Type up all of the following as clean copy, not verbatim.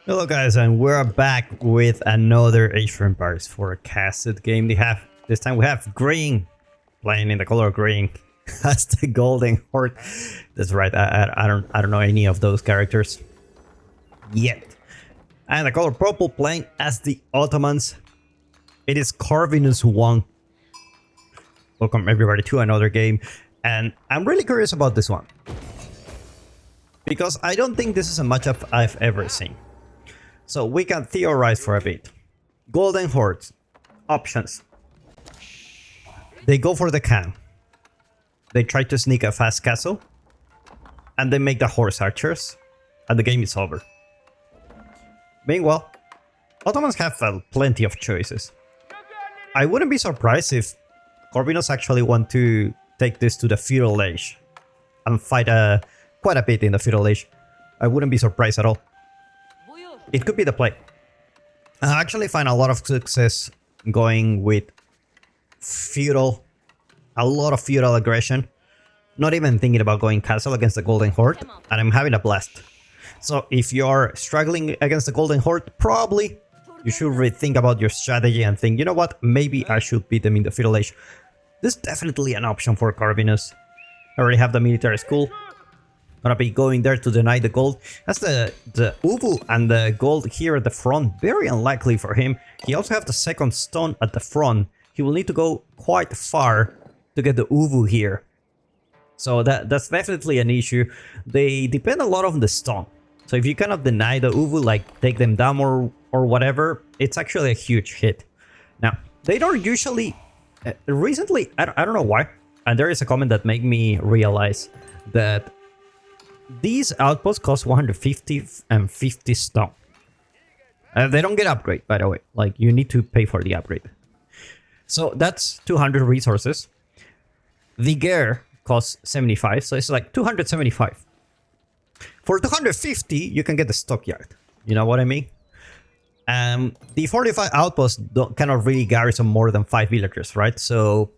Hello guys, and we're back with another Age of Empires forecasted game. This time we have green, playing in the color green. That's the Golden Horde. That's right. I don't know any of those characters yet. And the color purple, playing as the Ottomans. It is Corvinus 1. Welcome everybody to another game, and I'm really curious about this one because I don't think this is a matchup I've ever seen. So we can theorize for a bit. Golden Hordes. Options. They go for the can. They try to sneak a fast castle. And they make the horse archers. And the game is over. Meanwhile, Ottomans have plenty of choices. I wouldn't be surprised if Corvinus actually want to take this to the feudal age. And fight quite a bit in the feudal age. I wouldn't be surprised at all. It could be the play. I actually find a lot of success going with a lot of feudal aggression. Not even thinking about going castle against the Golden Horde, and I'm having a blast. So if you're struggling against the Golden Horde, probably you should rethink about your strategy and think, you know what, maybe I should beat them in the feudal age. This is definitely an option for Corvinus. I already have the military school. Gonna be going there to deny the gold. That's the Uvu and the gold here at the front. Very unlikely for him. He also has the second stone at the front. He will need to go quite far to get the Uvu here. So that's definitely an issue. They depend a lot on the stone. So if you cannot deny the Uvu, like take them down or whatever, it's actually a huge hit. Now, they don't usually... recently, I don't know why. And there is a comment that made me realize that these outposts cost 150 and 50 stone. They don't get upgrade, by the way. Like, you need to pay for the upgrade. So that's 200 resources. The gear costs 75, so it's like 275. For 250, you can get the stockyard. You know what I mean? The 45 outposts cannot really garrison more than 5 villagers, right? So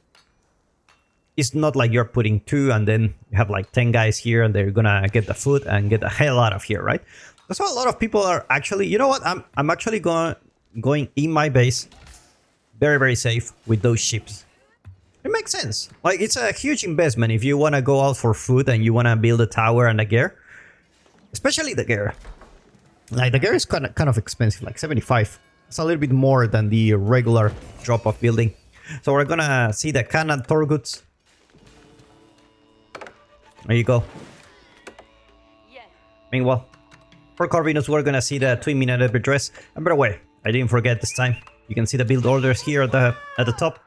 it's not like you're putting 2 and then you have like 10 guys here and they're gonna get the food and get the hell out of here, right? That's why a lot of people are actually, you know what? I'm actually going in my base very, very safe with those ships. It makes sense. Like, it's a huge investment if you want to go out for food and you want to build a tower and a gear. Especially the gear. Like, the gear is kind of expensive, like 75. It's a little bit more than the regular drop of building. So we're gonna see the cannon Torguts. There you go. Yeah. Meanwhile, for Corvinus, we're gonna see the twin-minute dress. And by the way, I didn't forget this time. You can see the build orders here at the top.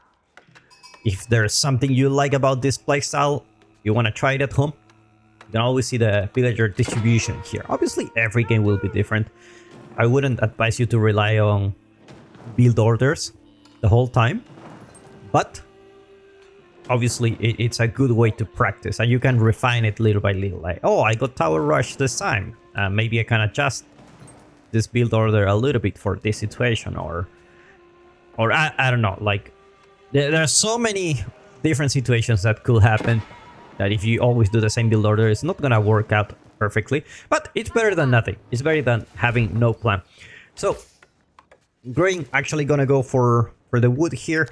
If there's something you like about this playstyle, you want to try it at home, you can always see the villager distribution here. Obviously, every game will be different. I wouldn't advise you to rely on build orders the whole time, but obviously it's a good way to practice, and you can refine it little by little. Like, oh, I got tower rush this time. Maybe I can adjust this build order a little bit for this situation, or I don't know. Like, there are so many different situations that could happen that if you always do the same build order, it's not gonna work out perfectly. But it's better than nothing. It's better than having no plan. So green actually gonna go for the wood here.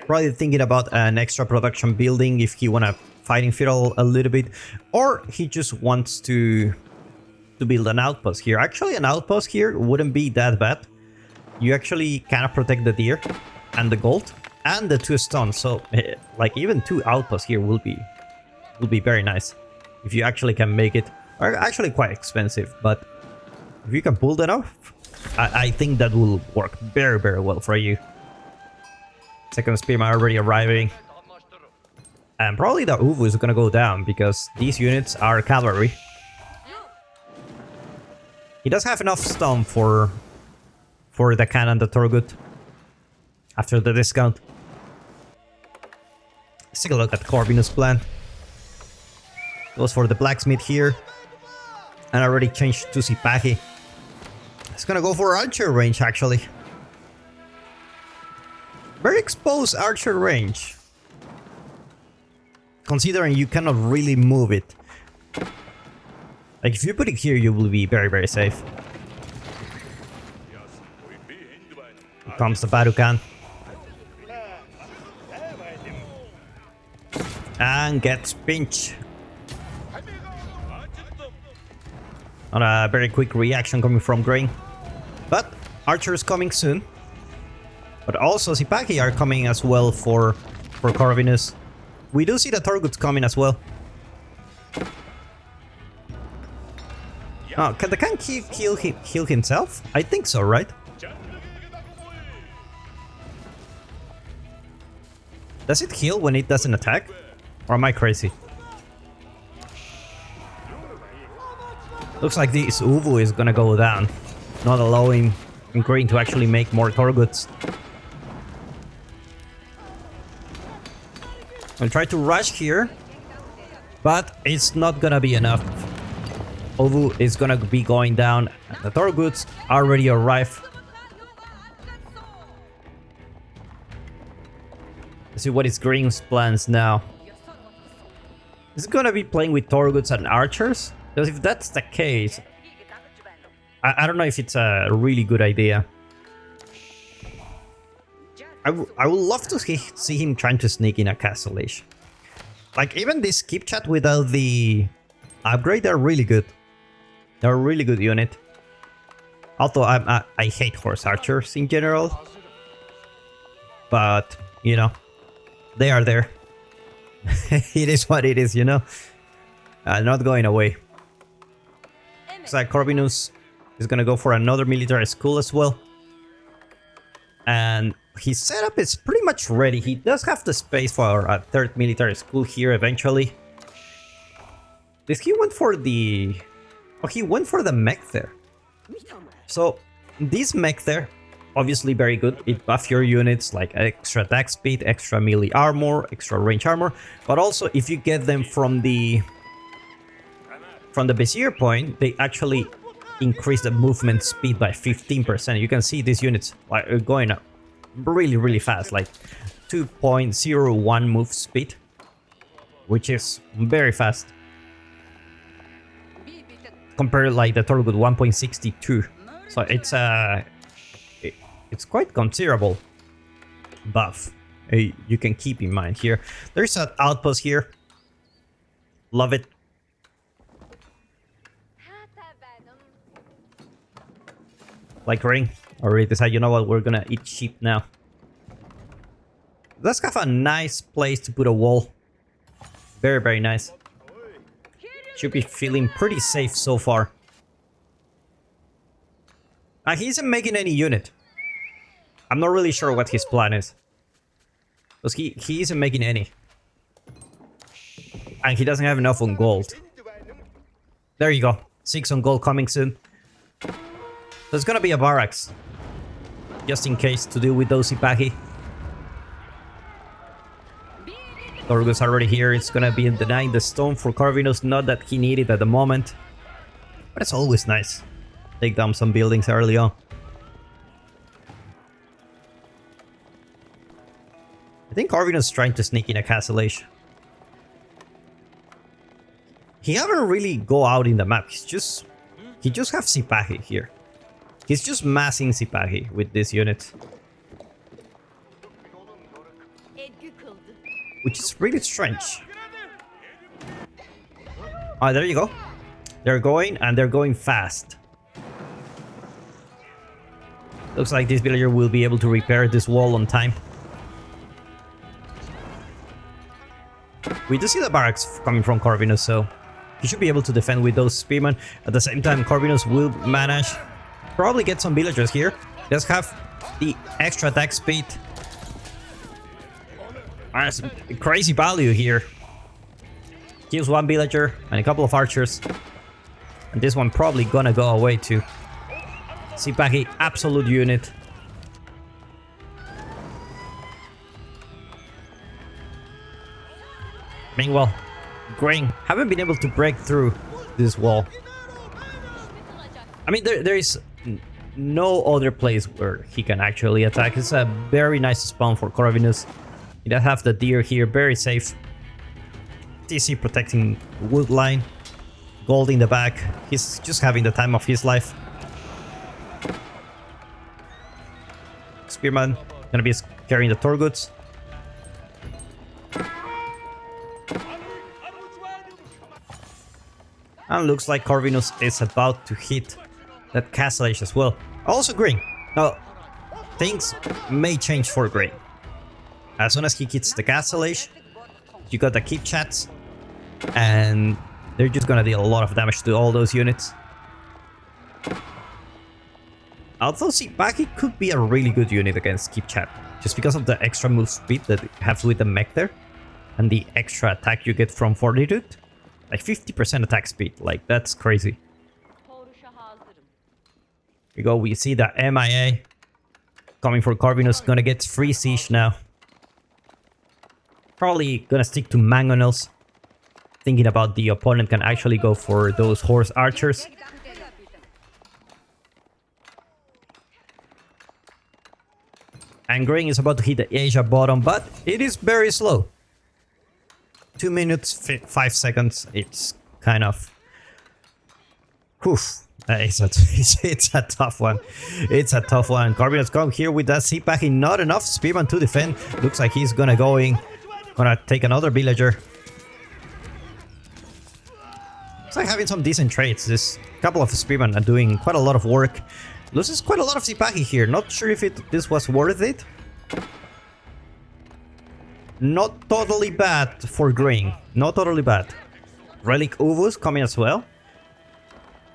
Probably thinking about an extra production building if he wanna fight in feudal a little bit, or he just wants to build an outpost here. Actually, an outpost here wouldn't be that bad. You actually cannot protect the deer and the gold and the 2 stones. So like, even 2 outposts here will be very nice if you actually can make it. Are actually quite expensive, but if you can pull that off, I think that will work very, very well for you. Second spearman already arriving. And probably the Uvu is gonna go down because these units are cavalry. He does have enough stone for the cannon, the Torgut, after the discount. Let's take a look at Corvinus' plan. Goes for the blacksmith here. And already changed to Sipahi. It's gonna go for archer range, actually. Very exposed archer range, considering you cannot really move it. Like, if you put it here, you will be very, very safe. comes the Barukan. And gets pinched. Not a very quick reaction coming from Grain. But archers coming soon. But also Sipaki are coming as well for Corvinus. We do see the Torguts coming as well. Oh, can the Khan heal himself? I think so, right? Does it heal when it doesn't attack? Or am I crazy? Looks like this Uvu is gonna go down, not allowing Green to actually make more Torguts. I'll try to rush here, but it's not gonna be enough. Uvu is gonna be going down, and the Torguts already arrived. Let's see what is Green's plans now. Is it gonna be playing with Torguts and archers? Because if that's the case, I don't know if it's a really good idea. I would love to see him trying to sneak in a castle age. Like, even this keep chat without the upgrade, they're really good. They're a really good unit. Although I hate horse archers in general. But, you know, they are there. It is what it is, you know. Not going away. Looks like Corvinus is gonna go for another military school as well. And his setup is pretty much ready. He does have the space for a third military school here eventually. Did he went for the... Oh, he went for the mech there. So, this mech there, obviously very good. It buffs your units like extra attack speed, extra melee armor, extra range armor. But also, if you get them from the Vizier point, they actually increase the movement speed by 15%. You can see these units are going up really, really fast, like 2.01 move speed, which is very fast. Compared like the Torgut 1.62. So it's quite considerable buff. You can keep in mind here. There's an outpost here. Love it. Like Ring already decided, you know what, we're gonna eat sheep now. Let's have a nice place to put a wall. Very, very nice. Should be feeling pretty safe so far. He isn't making any unit. I'm not really sure what his plan is. Because he isn't making any. And he doesn't have enough on gold. There you go. 6 on gold coming soon. There's gonna be a barracks. Just in case to deal with those Ipaki. Torgus already here. It's gonna be denying the stone for Corvinus. Not that he needed at the moment. But it's always nice. Take down some buildings early on. I think Corvinus is trying to sneak in a castle age. He haven't really go out in the map. He just have Sipaki here. He's just massing Sipagi with this unit. Which is really strange. Ah, there you go. They're going, and they're going fast. Looks like this villager will be able to repair this wall on time. We do see the barracks coming from Corvinus, so he should be able to defend with those spearmen. At the same time, Corvinus will manage... Probably get some villagers here. Just have the extra attack speed. There's crazy value here. Kills one villager and a couple of archers. And this one probably gonna go away too. Sipaki, absolute unit. Meanwhile, Grain haven't been able to break through this wall. I mean, there is no other place where he can actually attack. It's a very nice spawn for Corvinus. He does have the deer here, very safe. TC protecting wood line. Gold in the back. He's just having the time of his life. Spearman gonna be carrying the Torguts. And looks like Corvinus is about to hit that Castle Age as well. Also green. Now, things may change for green. As soon as he hits the Castle Age, you got the keep chats, and they're just gonna deal a lot of damage to all those units. Although Sipaki could be a really good unit against keep chat, just because of the extra move speed that it has with the mech there, and the extra attack you get from Fortitude. Like 50% attack speed, like that's crazy. Here we go, we see the MIA coming for Corvinus, gonna get free siege now. Probably gonna stick to mangonels, thinking about the opponent can actually go for those horse archers. And green is about to hit the Asia bottom, but it is very slow. 2 minutes, 5 seconds. It's kind of... Oof. It's a tough one. It's a tough one. Corvinus come here with that Sipaki. Not enough Spearman to defend. Looks like he's gonna take another villager. It's like having some decent trades. This couple of Spearmen are doing quite a lot of work. Loses quite a lot of Sipaki here. Not sure if this was worth it. Not totally bad for green. Not totally bad. Relic Uvus coming as well.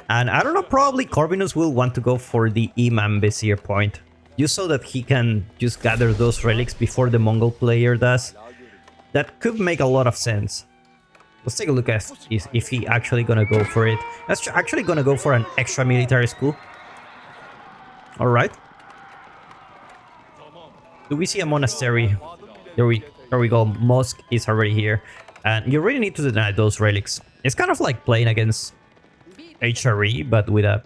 And I don't know, probably Corvinus will want to go for the Imam Vizier point. Just so that he can just gather those relics before the Mongol player does. That could make a lot of sense. Let's take a look at if he actually gonna go for it. That's actually gonna go for an extra military school. Alright. Do we see a monastery? There we go. Mosque is already here. And you really need to deny those relics. It's kind of like playing against HRE, but with a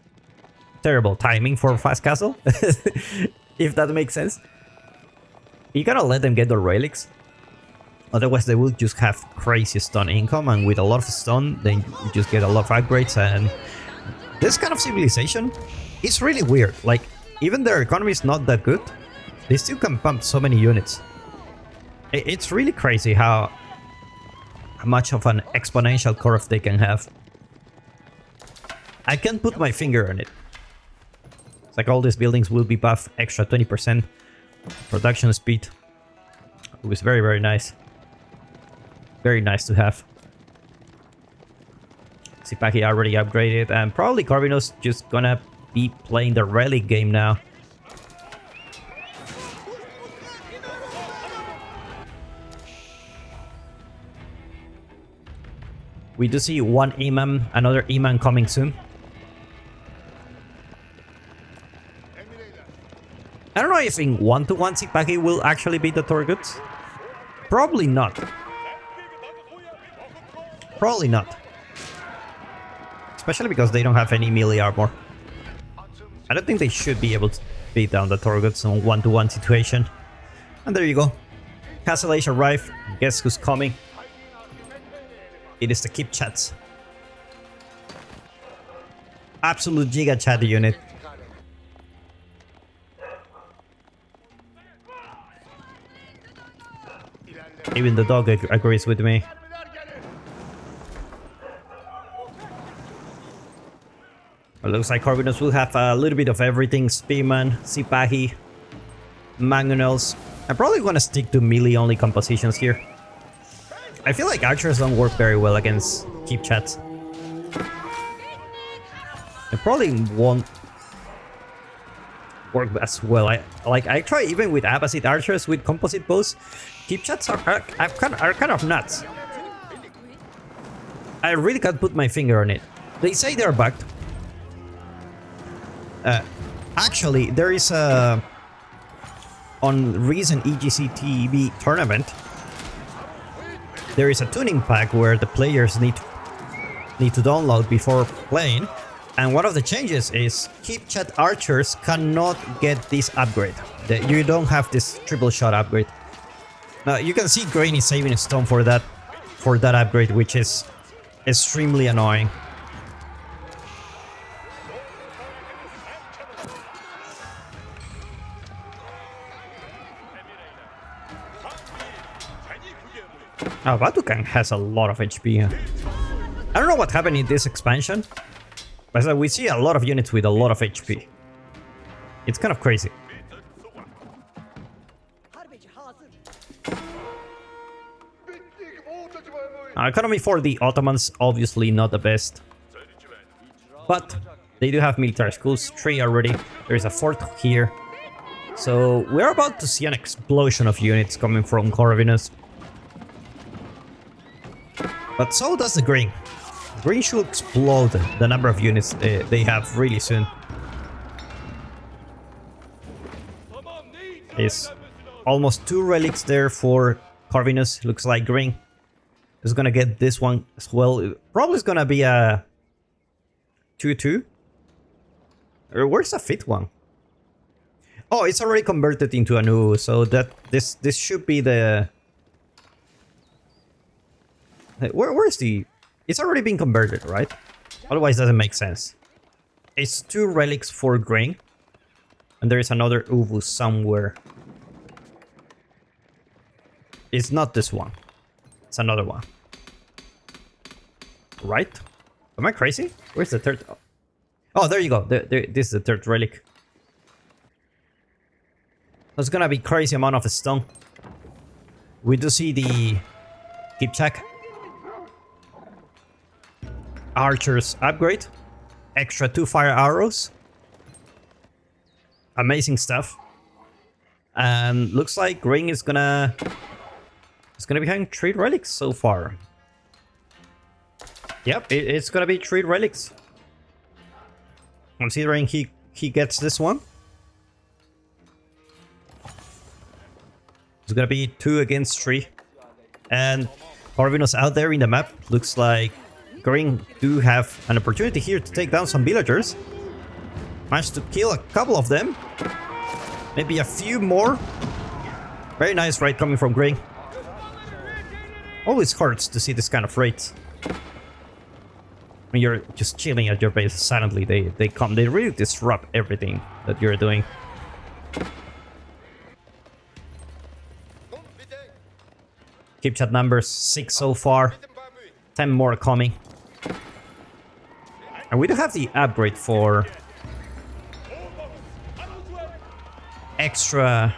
terrible timing for fast castle. If that makes sense. You gotta let them get the relics. Otherwise they will just have crazy stun income, and with a lot of stun, then you just get a lot of upgrades. And this kind of civilization is really weird. Like, even their economy is not that good, they still can pump so many units. It's really crazy how much of an exponential curve they can have. I can't put my finger on it. It's like all these buildings will be buffed extra 20% production speed. It was very, very nice. Very nice to have. Sipaki already upgraded, and probably Corvinus just gonna be playing the relic game now. We do see one Imam, another Imam coming soon. I don't know if in 1-to-1 Sipaki will actually beat the Torguts. Probably not. Probably not. Especially because they don't have any melee armor. I don't think they should be able to beat down the Torguts on 1-to-1 situation. And there you go. Castle Age arrived. Guess who's coming? It is the Keep Chats. Absolute Giga Chat unit. Even the dog agrees with me. It looks like Corvinus will have a little bit of everything. Spearman, Sipaki, Mangonels. I'm probably gonna stick to melee only compositions here. I feel like archers don't work very well against Keep Chats. It probably won't work as well. I try even with Abbasid archers with composite bows. Keep Chats are kind of nuts. I really can't put my finger on it. They say they're bugged. Actually, there is a... On recent EGC TV tournament, there is a tuning pack where the players need to download before playing, and one of the changes is Keep Chat archers cannot get this upgrade. You don't have this triple shot upgrade. Now you can see Grain is saving a stone for that upgrade, which is extremely annoying. Oh, Batukan has a lot of HP. I don't know what happened in this expansion, but we see a lot of units with a lot of HP. It's kind of crazy. Economy for the Ottomans, obviously not the best. But they do have military schools, 3 already. There's a 4th here. So we're about to see an explosion of units coming from Corvinus. But so does the Green. Green should explode the number of units they have really soon. There's almost 2 relics there for Corvinus. Looks like Green is gonna get this one as well. Probably is gonna be a 2-2. Where's the 5th one? Oh, it's already converted into a new, so that this should be the... Where is the... It's already been converted, right? Otherwise, it doesn't make sense. It's 2 relics for grain. And there is another Uvu somewhere. It's not this one. It's another one. Right? Am I crazy? Where's the 3rd? Oh, there you go. This is the 3rd relic. There's gonna be crazy amount of stone. We do see the Kipchak archers upgrade. Extra 2 fire arrows. Amazing stuff. And looks like Green is gonna be having 3 relics so far. Yep, it's gonna be 3 relics. Considering he gets this one. It's gonna be 2 against 3. And Corvinus out there in the map. Looks like Green do have an opportunity here to take down some villagers. Managed to kill a couple of them. Maybe a few more. Very nice raid coming from Green. Always hurts to see this kind of raids. When you're just chilling at your base silently, they come, they really disrupt everything that you're doing. Keep chat numbers 6 so far. 10 more coming. And we do have the upgrade for extra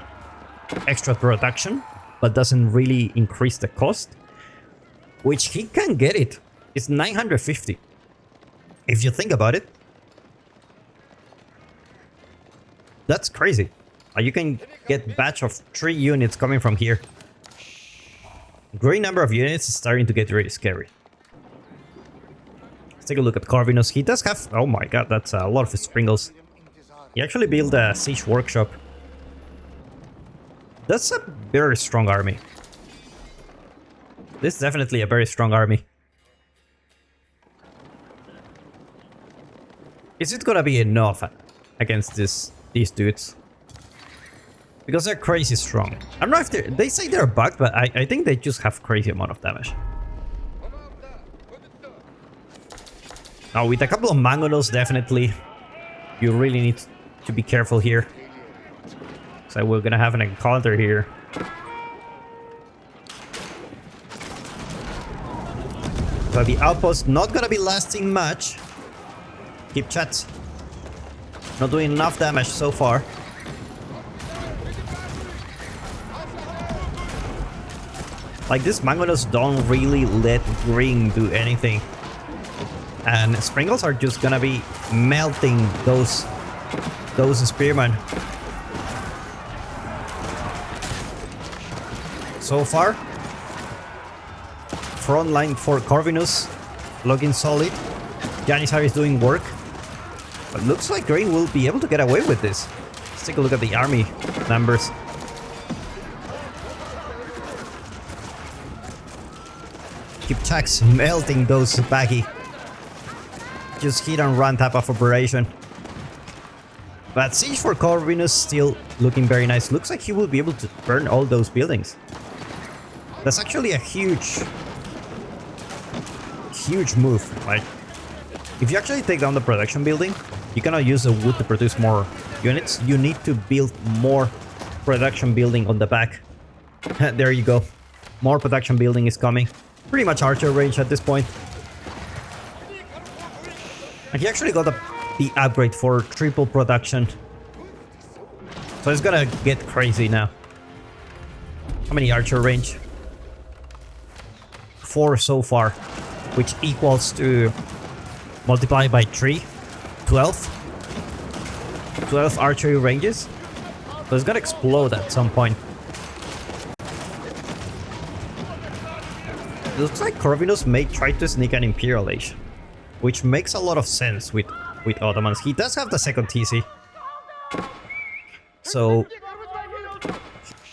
production, but doesn't really increase the cost. Which he can get it. It's 950. If you think about it. That's crazy. You can get batch of 3 units coming from here. Great number of units is starting to get really scary. Let's take a look at Corvinus. He does have... Oh my god, that's a lot of sprinkles. He actually built a siege workshop. That's a very strong army. This is definitely a very strong army. Is it gonna be enough against these dudes? Because they're crazy strong. I don't know if they say they're bugged, but I think they just have crazy amount of damage. Now with a couple of mangolos, definitely you really need to be careful here. So we're gonna have an encounter here. So the outpost not gonna be lasting much. Keep chats. Not doing enough damage so far. Like, these mangolos don't really let Green do anything. And sprinkles are just gonna be melting those spearmen. So far, front line for Corvinus looking solid. Janissar is doing work. But looks like Green will be able to get away with this. Let's take a look at the army numbers. Kipchak's melting those baggy. Just hit and run type of operation. But siege for Corvinus still looking very nice. Looks like he will be able to burn all those buildings. That's actually a huge move. Like, if you actually take down the production building, you cannot use the wood to produce more units. You need to build more production building on the back. There you go. More production building is coming. Pretty much archer range at this point. And he actually got the upgrade for triple production. So it's gonna get crazy now. How many archer range? 4 so far, which equals to multiply by 3, 12. 12 archery ranges. So it's gonna explode at some point. It looks like Corvinus may try to sneak an Imperial Age, which makes a lot of sense with Ottomans. He does have the second TC. So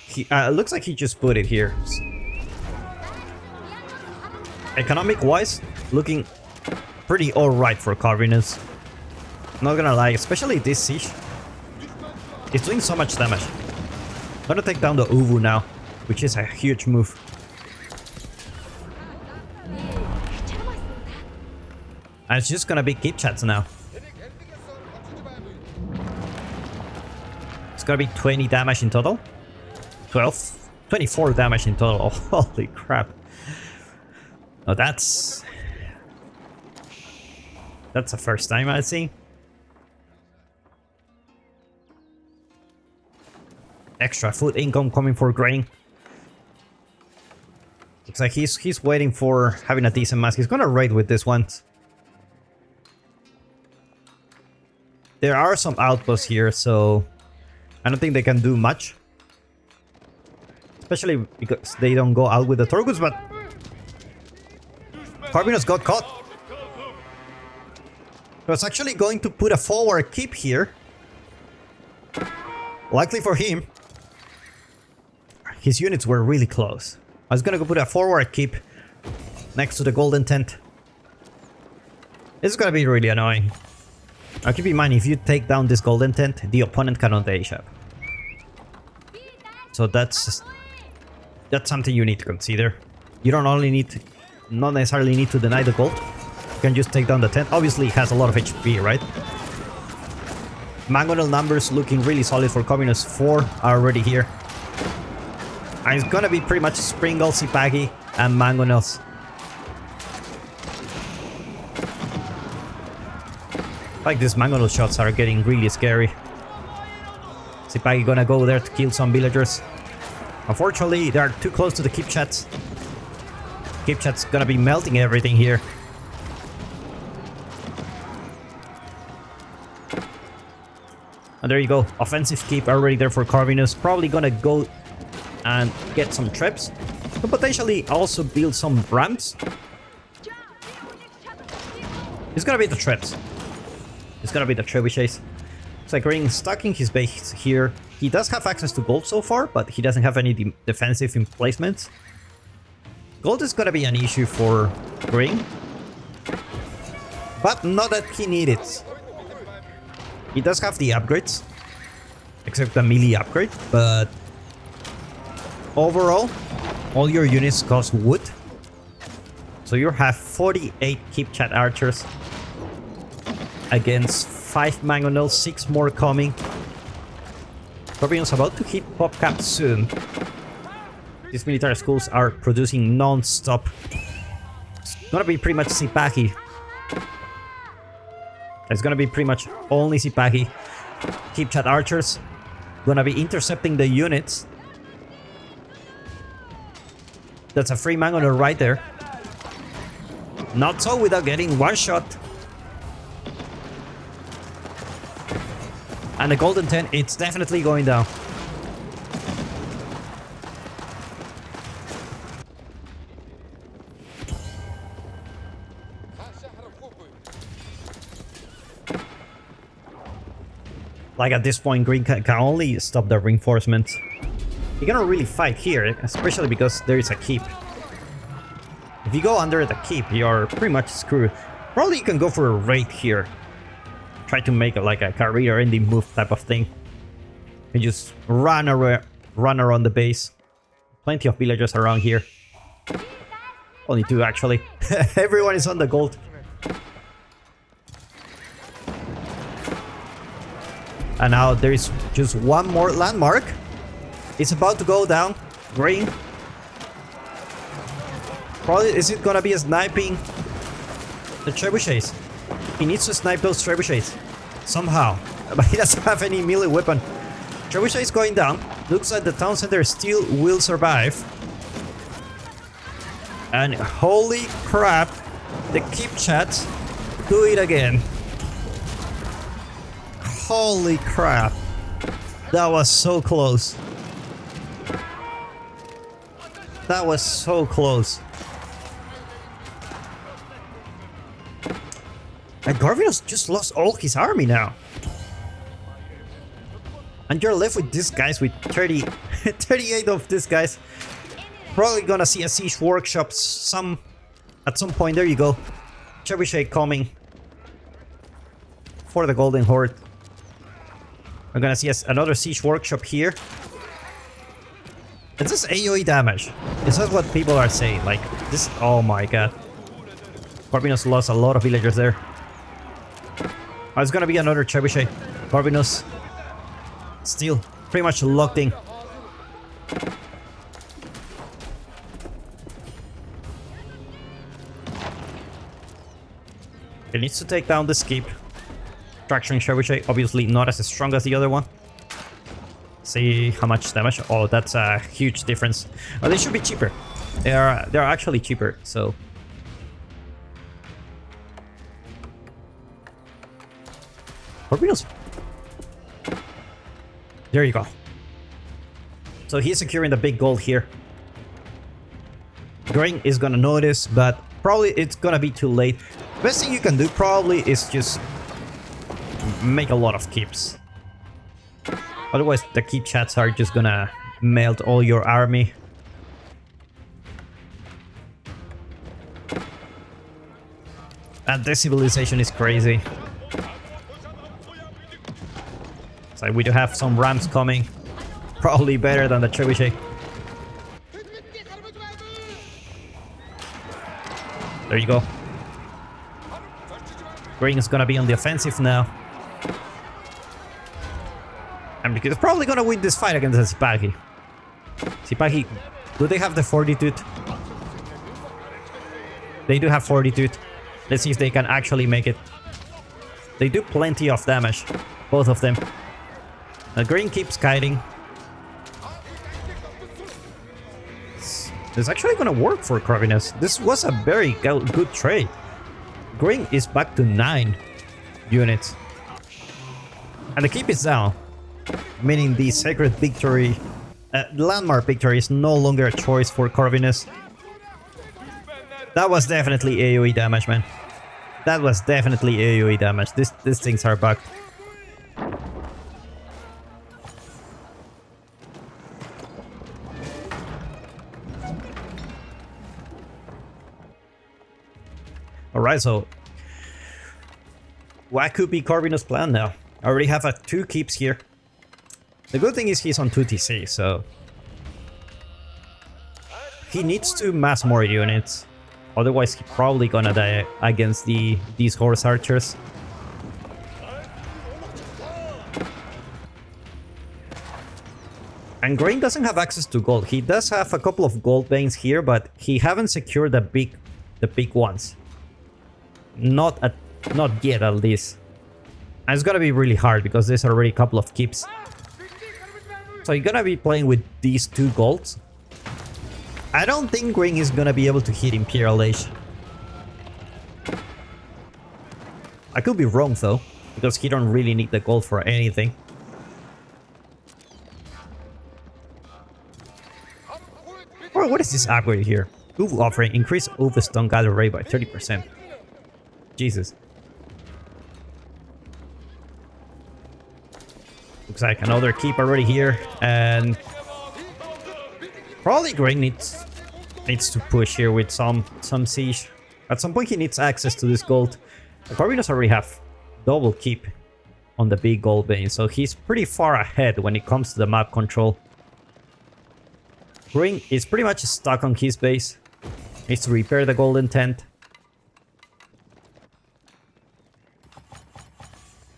he looks like he just put it here. Economic-wise, looking pretty alright for Corvinus. Not gonna lie, especially this siege. It's doing so much damage. Gonna take down the Uvu now, which is a huge move. And it's just gonna be keep chats now. It's gonna be 20 damage in total. 12, 24 damage in total. Oh, holy crap. Oh, that's the first time I see. Extra food income coming for grain. Looks like he's waiting for having a decent mass. He's gonna raid with this one. There are some outposts here, so I don't think they can do much. Especially because they don't go out with the Torgus, but Corvinus got caught. I was actually going to put a forward keep here. Luckily for him, his units were really close. I was gonna go put a forward keep next to the golden tent. This is gonna be really annoying. Now keep in mind, if you take down this golden tent, the opponent cannot age up. So that's something you need to consider. You don't only need to, not necessarily need to deny the gold. You can just take down the tent. Obviously it has a lot of HP, right? Mangonel numbers looking really solid for Corvinus. 4 are already here. And it's gonna be pretty much Springle, Sipagi, and Mangonels. Like these Mangonel shots are getting really scary. Sipagi gonna go there to kill some villagers. Unfortunately, they are too close to the keep chats. Keep chat's gonna be melting everything here. And there you go. Offensive keep already there for Corvinus. Probably gonna go and get some traps. Could potentially also build some ramps. It's gonna be the traps. It's gonna be the trebuchets. It's like Green stacking his base here. He does have access to gold so far, but he doesn't have any defensive emplacements. Gold is gonna be an issue for Green, but not that he needs it. He does have the upgrades, except the melee upgrade, but overall, all your units cost wood. So you have 48 keep chat archers against 5 Mangonels, 6 more coming. Corvinus about to hit pop cap soon. These military schools are producing non-stop. It's gonna be pretty much Sipagi. It's gonna be pretty much only Sipagi. Keep chat archers. Gonna be intercepting the units. That's a free Mangonel right there. Not so without getting one shot. And the golden 10, it's definitely going down. Like at this point, Green can only stop the reinforcements. You cannot really fight here, especially because there is a keep. If you go under the keep, you're pretty much screwed. Probably you can go for a raid here. Try to make like a career-ending move type of thing. And just run around the base. Plenty of villagers around here. Only 2 actually. Everyone is on the gold. And now there is just one more landmark. It's about to go down. Green Probably is it gonna be sniping the trebuchets? He needs to snipe those trebuchets somehow, but he doesn't have any melee weapon. Trebuchet is going down. Looks like the town center still will survive. And holy crap, the keep chats do it again. Holy crap, that was so close. That was so close. And Garvinos just lost all his army now. And you're left with these guys with 38 of these guys. Probably gonna see a siege workshop at some point. There you go. Trebuchet coming for the Golden Horde. We're gonna see another siege workshop here. It's just AoE damage. This is what people are saying. Like this. Oh my god. Corvinus lost a lot of villagers there. Oh, it's gonna be another trebuchet. Corvinus still pretty much locked in. It needs to take down the skip. Traction trebuchet, obviously not as strong as the other one. See how much damage. Oh, that's a huge difference. Oh, they should be cheaper. They're actually cheaper. So torpedoes. There you go. So he's securing the big gold here. Green is gonna notice, but probably it's gonna be too late. Best thing you can do probably is just make a lot of keeps. Otherwise the keep chats are just gonna melt all your army. And this civilization is crazy. So we do have some rams coming. Probably better than the trebuchet. There you go. Green is gonna be on the offensive now. And because probably gonna win this fight against the Sipahi. Sipahi, do they have the fortitude? They do have fortitude. Let's see if they can actually make it. They do plenty of damage, both of them. Green keeps kiting. It's actually gonna work for Corvinus. This was a very good trade. Green is back to 9 units. And the keep is down. Meaning the sacred victory, landmark victory is no longer a choice for Corvinus. That was definitely AoE damage, man. That was definitely AoE damage. These things are bugged. Alright, so what could be Corvinus' plan now? I already have 2 keeps here. The good thing is he's on 2 TC, so he needs to mass more units. Otherwise, he's probably gonna die against these horse archers. And Green doesn't have access to gold. He does have a couple of gold veins here, but he haven't secured the big ones. Not yet, at least. And it's gonna be really hard because there's already a couple of keeps. So you're gonna be playing with these 2 golds. I don't think Green is gonna be able to hit Imperial Age. I could be wrong though, because he don't really need the gold for anything. Or what is this upgrade here? Ooh, offering increase overstone gather rate by 30%. Jesus. Looks like another keep already here, and probably Green needs to push here with some siege. At some point he needs access to this gold. The Corvinus already have double keep on the big gold vein, so he's pretty far ahead when it comes to the map control. Green is pretty much stuck on his base. Needs to repair the golden tent.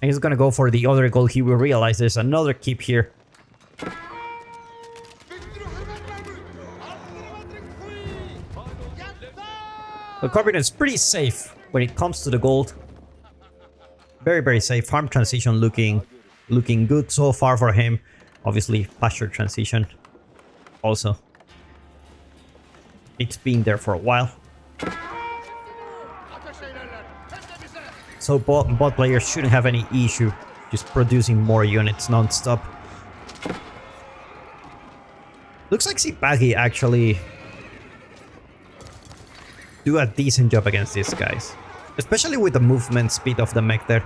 And he's gonna go for the other gold. He will realize there's another keep here. But Corbin is pretty safe when it comes to the gold. Very, very safe. Farm transition looking good so far for him. Obviously, pasture transition also. It's been there for a while. So bot players shouldn't have any issue just producing more units non-stop. Looks like Sipagi actually do a decent job against these guys. Especially with the movement speed of the mech there.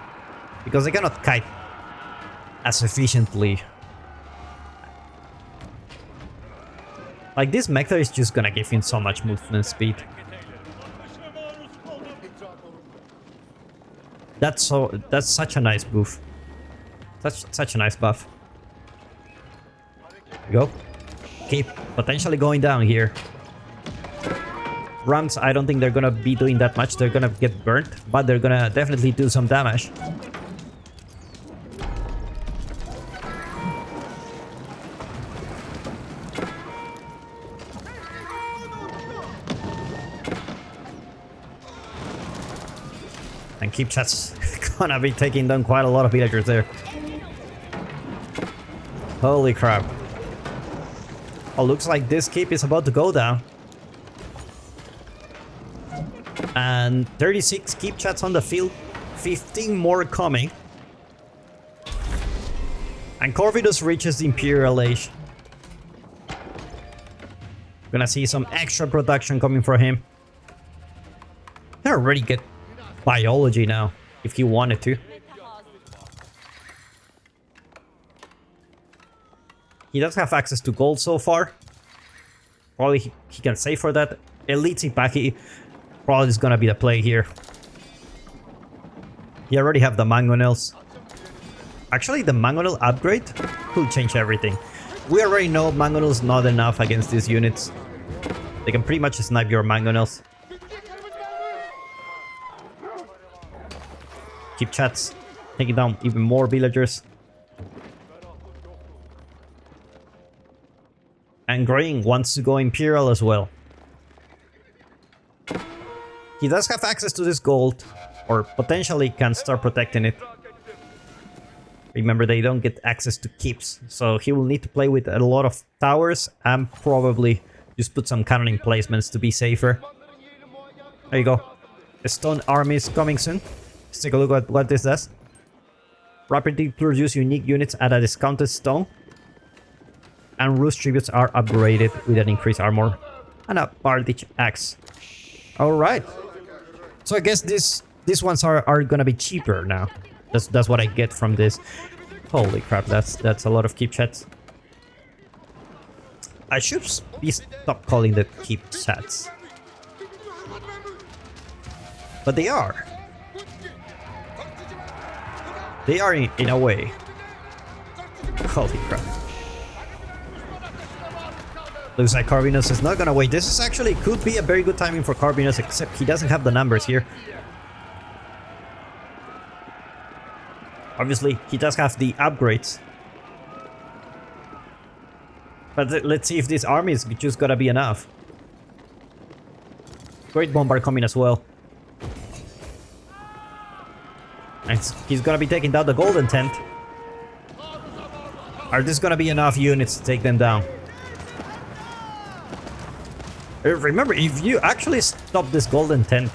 Because they cannot kite as efficiently. Like this mech there is just gonna give him so much movement speed. That's such a nice buff. Such a nice buff. There we go. Keep potentially going down here. Rams, I don't think they're gonna be doing that much. They're gonna get burnt, but they're gonna definitely do some damage. And Keep Chat's gonna be taking down quite a lot of villagers there. Holy crap. Oh, looks like this keep is about to go down. And 36 Keep Chats on the field. 15 more coming. And Corvidus reaches the Imperial age. Gonna see some extra production coming for him. He already get biology now, if he wanted to. He does have access to gold so far. Probably he can save for that. Elite Sipagi probably is gonna be the play here. He already have the mangonels. Actually, the mangonel upgrade could change everything. We already know mangonel's not enough against these units. They can pretty much snipe your mangonels. Keep Chats taking down even more villagers. And Graying wants to go Imperial as well. He does have access to this gold, or potentially can start protecting it. Remember, they don't get access to keeps, so he will need to play with a lot of towers and probably just put some cannoning placements to be safer. There you go. The stone army is coming soon. Let's take a look at what this does. Rapidly produce unique units at a discounted stone. And roost tributes are upgraded with an increased armor and a Bardich axe. Alright. So I guess these ones are gonna be cheaper now. That's what I get from this. Holy crap, that's a lot of Keep Chats. I should stop calling them Keep Chats. But they are. They are in a way. Holy crap. Looks like Carbinus is not gonna wait. This is actually could be a very good timing for Carbinus, except he doesn't have the numbers here. Obviously, he does have the upgrades. But let's see if this army is just gonna be enough. Great Bombard coming as well. And he's gonna be taking down the Golden Tent. Are this gonna be enough units to take them down? Remember, if you actually stop this Golden Tent,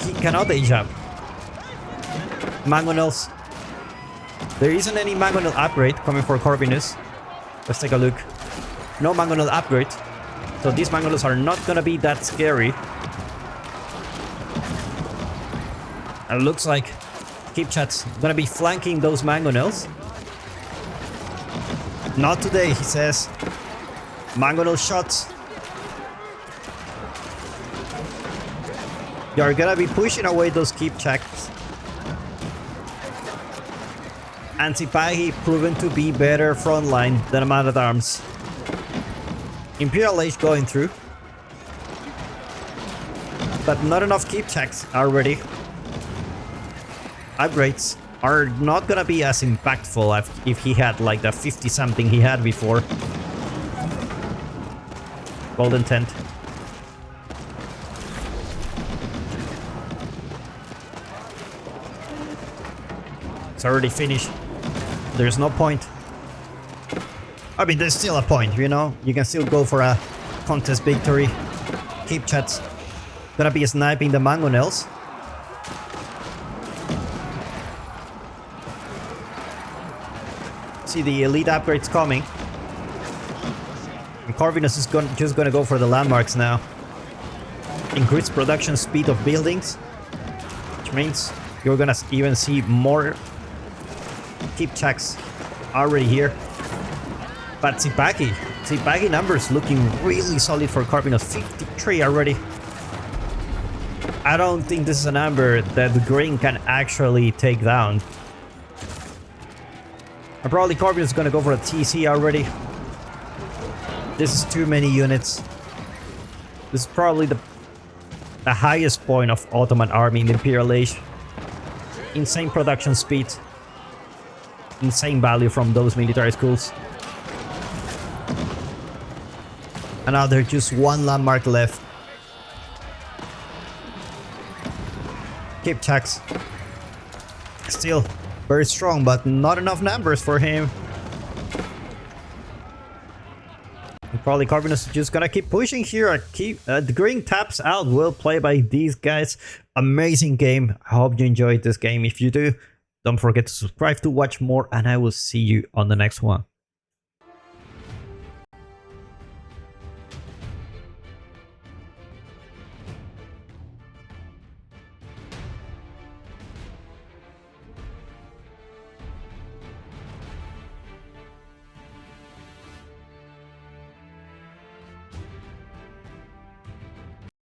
he cannot age up. Mangonels. There isn't any Mangonel upgrade coming for Corvinus. Let's take a look. No Mangonel upgrade. So these Mangonels are not gonna be that scary. And it looks like Keep Chat's gonna be flanking those Mangonels. Not today, he says. Mangonel shots. You're gonna be pushing away those Keep Chats. And Sipagi proven to be better frontline than a Man-at-Arms. Imperial Age going through. But not enough Keep Chats are ready. Upgrades are not gonna be as impactful if he had like the 50 something he had before. Golden Tent. It's already finished. There's no point. I mean, there's still a point, you know? You can still go for a contest victory. Keep chats. Gonna be sniping the mangonels. See the elite upgrades coming. And Corvinus is just gonna go for the landmarks now. Increase production speed of buildings, which means you're gonna even see more keep checks already here. But Zipagi numbers looking really solid for Corvinus. 53 already. I don't think this is a number that the green can actually take down. And probably Corvinus is gonna go for a TC already. This is too many units. This is probably the highest point of Ottoman army in the Imperial Age. Insane production speed. Insane value from those military schools. And now there's just one landmark left. Keep checks. Still very strong, but not enough numbers for him. And probably Corvinus is just gonna keep pushing here. The green taps out. Well played by these guys. Amazing game. I hope you enjoyed this game. If you do, don't forget to subscribe to watch more, and I will see you on the next one.